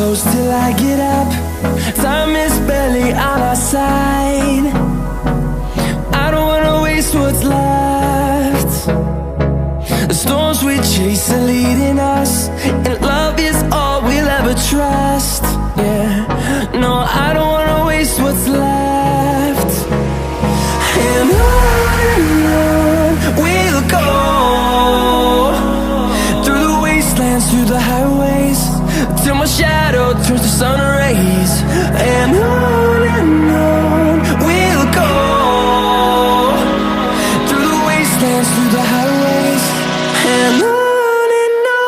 close till I get up. Time is barely on our side. I don't wanna waste what's left. The storms we chase are leading us, and love is all we'll ever trust. Yeah, no, I don't wanna waste what's left. And on we'll go, through the wastelands, through the highways, till my shadow turns to sun rays. And on we'll go, through the wastelands, through the highways, and on we'll go.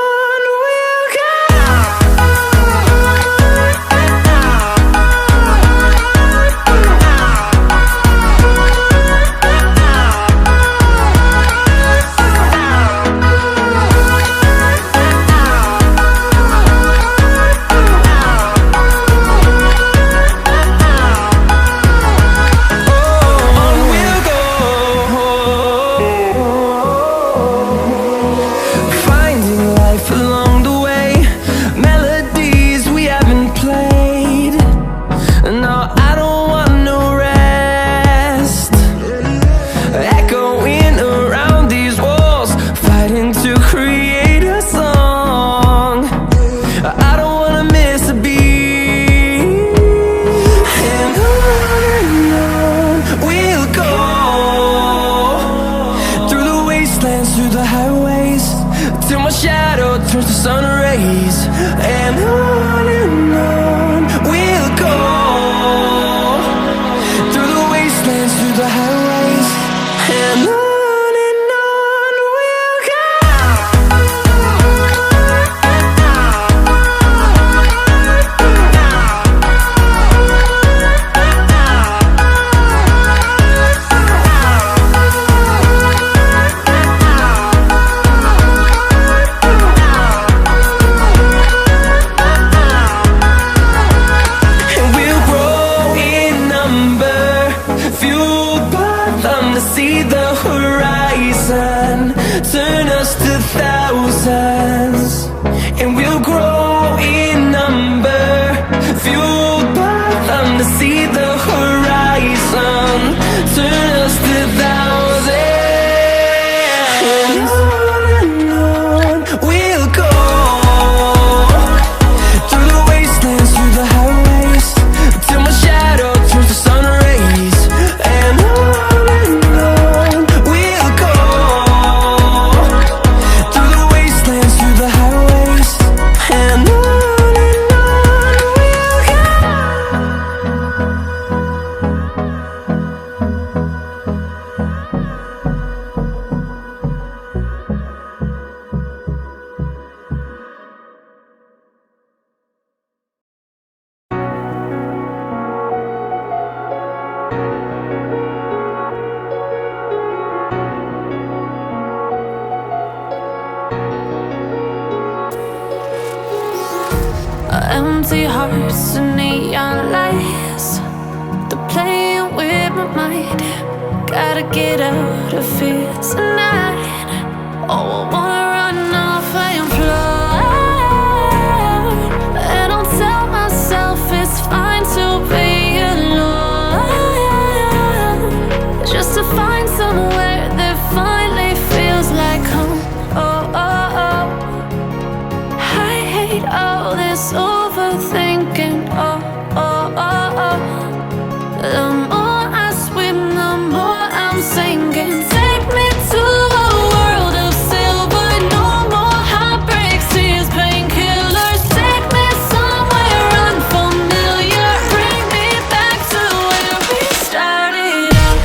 Through the highways, till my shadow turns to sun rays. And on we'll go, through the wastelands, through the highways, and on we'll go. See the horizon turn us to thousands, and we'll grow in number, fueled by them. To see the horizon turn us to thousands, and on we'll go, through the wastelands, through the highways, till my shadow turns to sun rays. And on empty hearts and neon lights, they're playing with my mind. Gotta get out of here tonight. Oh, I wanna run off and fly, and I'll tell myself it's fine to be alone, just to find somewhere that finally feels like home. Oh, oh, oh, I hate all this overthinking. Oh, oh, oh, oh. The more I swim, the more I'm sinking. Take me to a world of silver, no more heartbreaks, tears, painkillers. Take me somewhere unfamiliar, bring me back to where we started out.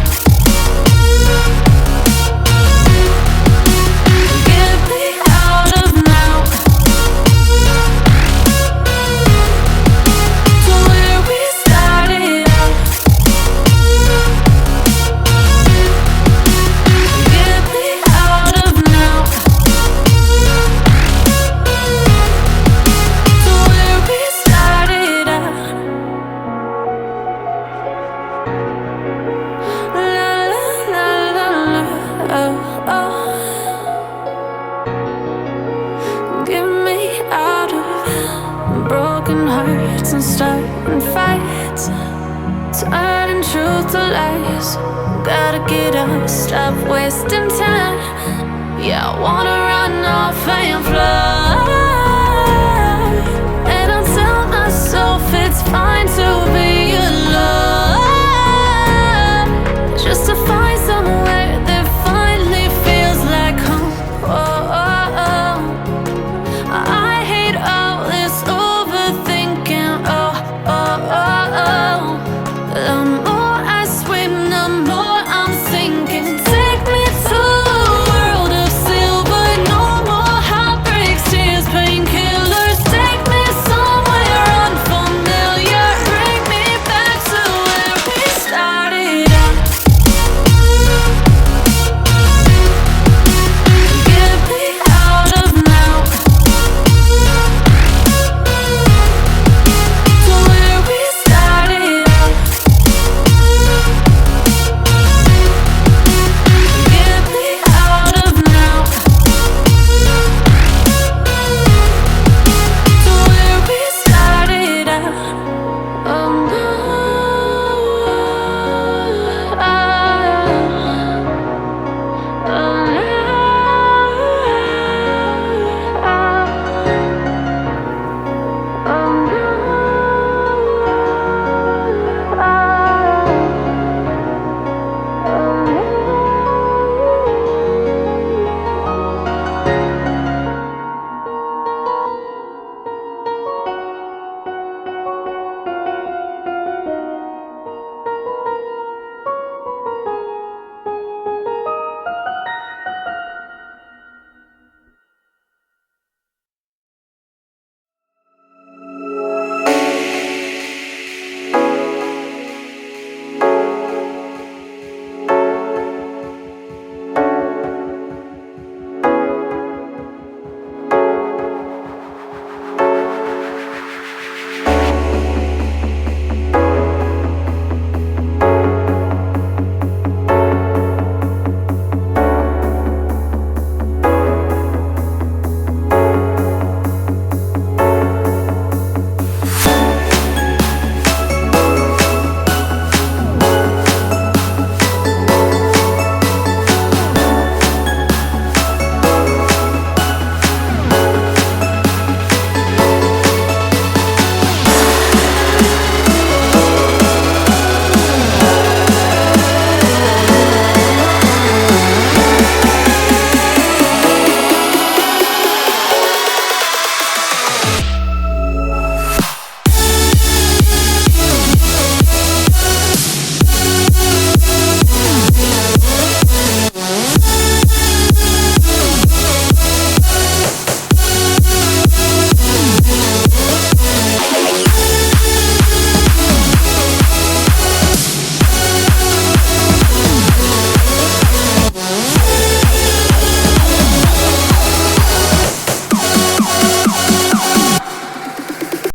Get me out of now, to where we started out. Get me out of now, to where we started out. La la la la la, oh, oh. Get me out of broken heart. nights, turning truth to lies. Gotta get up, stop wasting time. Yeah, I wanna run off and fly. And I tell myself it's fine to be alone.